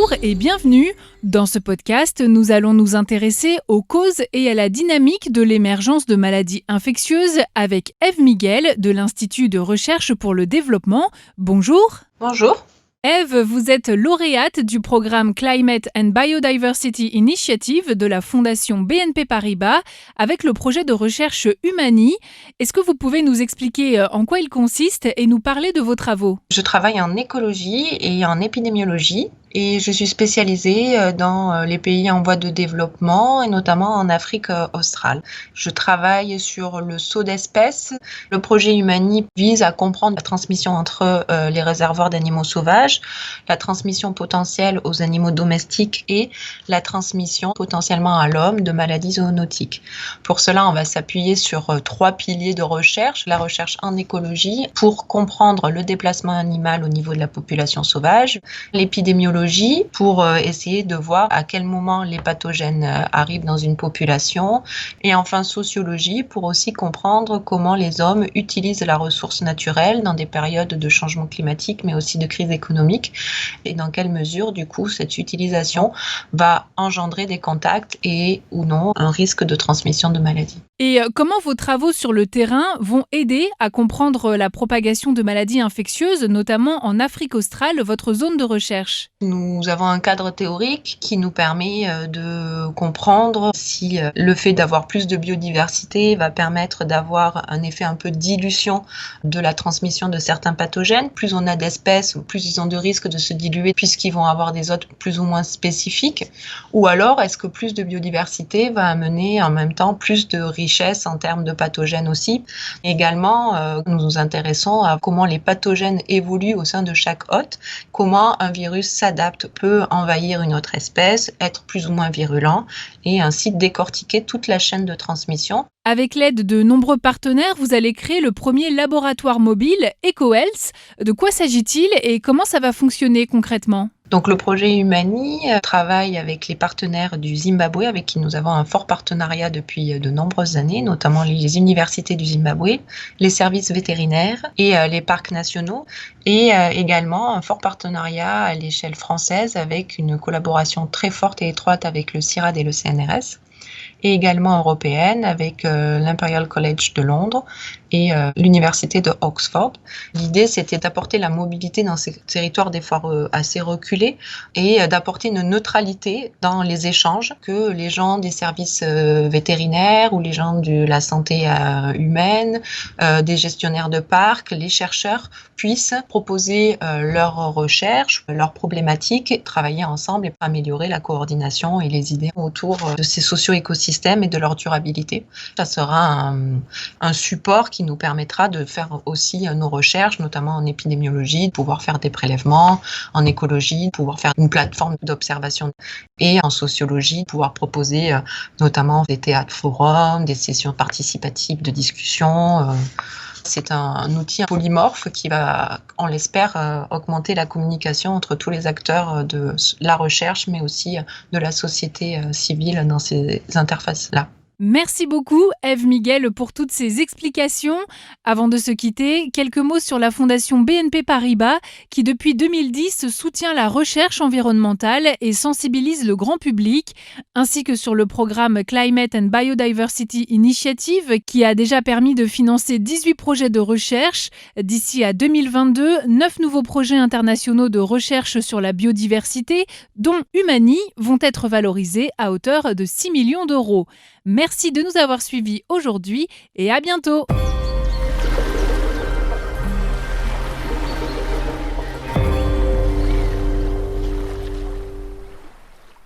Bonjour et bienvenue. Dans ce podcast, nous allons nous intéresser aux causes et à la dynamique de l'émergence de maladies infectieuses avec Ève Miguel de l'Institut de recherche pour le développement. Bonjour. Bonjour. Ève, vous êtes lauréate du programme Climate and Biodiversity Initiative de la Fondation BNP Paribas avec le projet de recherche Humani. Est-ce que vous pouvez nous expliquer en quoi il consiste et nous parler de vos travaux ? Je travaille en écologie et en épidémiologie et je suis spécialisée dans les pays en voie de développement et notamment en Afrique australe. Je travaille sur le saut d'espèces. Le projet Humani vise à comprendre la transmission entre les réservoirs d'animaux sauvages, la transmission potentielle aux animaux domestiques et la transmission potentiellement à l'homme de maladies zoonotiques. Pour cela, on va s'appuyer sur 3 piliers de recherche. La recherche en écologie pour comprendre le déplacement animal au niveau de la population sauvage, l'épidémiologie pour essayer de voir à quel moment les pathogènes arrivent dans une population, et enfin sociologie pour aussi comprendre comment les hommes utilisent la ressource naturelle dans des périodes de changement climatique mais aussi de crise économique, et dans quelle mesure du coup cette utilisation va engendrer des contacts et ou non un risque de transmission de maladies. Et comment vos travaux sur le terrain vont aider à comprendre la propagation de maladies infectieuses, notamment en Afrique australe, votre zone de recherche ? Nous avons un cadre théorique qui nous permet de comprendre si le fait d'avoir plus de biodiversité va permettre d'avoir un effet un peu de dilution de la transmission de certains pathogènes. Plus on a d'espèces, plus ils ont de risques de se diluer puisqu'ils vont avoir des hôtes plus ou moins spécifiques. Ou alors, est-ce que plus de biodiversité va amener en même temps plus de richesse en termes de pathogènes aussi. Également, nous nous intéressons à comment les pathogènes évoluent au sein de chaque hôte, comment un virus s'adapte, peut envahir une autre espèce, être plus ou moins virulent, et ainsi décortiquer toute la chaîne de transmission. Avec l'aide de nombreux partenaires, vous allez créer le premier laboratoire mobile EcoHealth. De quoi s'agit-il et comment ça va fonctionner concrètement ? Donc le projet Humani travaille avec les partenaires du Zimbabwe, avec qui nous avons un fort partenariat depuis de nombreuses années, notamment les universités du Zimbabwe, les services vétérinaires et les parcs nationaux, et également un fort partenariat à l'échelle française avec une collaboration très forte et étroite avec le CIRAD et le CNRS, et également européenne avec l'Imperial College de Londres et l'université de Oxford. L'idée, c'était d'apporter la mobilité dans ces territoires des fois assez reculés et d'apporter une neutralité dans les échanges, que les gens des services vétérinaires ou les gens de la santé humaine, des gestionnaires de parcs, les chercheurs puissent proposer leurs recherches, leurs problématiques, travailler ensemble et améliorer la coordination et les idées autour de ces socio-écosystèmes et de leur durabilité. Ça sera un support qui nous permettra de faire aussi nos recherches, notamment en épidémiologie, de pouvoir faire des prélèvements, en écologie, de pouvoir faire une plateforme d'observation, et en sociologie, de pouvoir proposer notamment des théâtres forums, des sessions participatives de discussion. C'est un outil polymorphe qui va, on l'espère, augmenter la communication entre tous les acteurs de la recherche, mais aussi de la société civile dans ces interfaces-là. Merci beaucoup, Ève Miguel, pour toutes ces explications. Avant de se quitter, quelques mots sur la Fondation BNP Paribas qui, depuis 2010, soutient la recherche environnementale et sensibilise le grand public, ainsi que sur le programme Climate and Biodiversity Initiative qui a déjà permis de financer 18 projets de recherche. D'ici à 2022, 9 nouveaux projets internationaux de recherche sur la biodiversité, dont Humani, vont être valorisés à hauteur de 6 millions d'euros. Merci de nous avoir suivis aujourd'hui et à bientôt.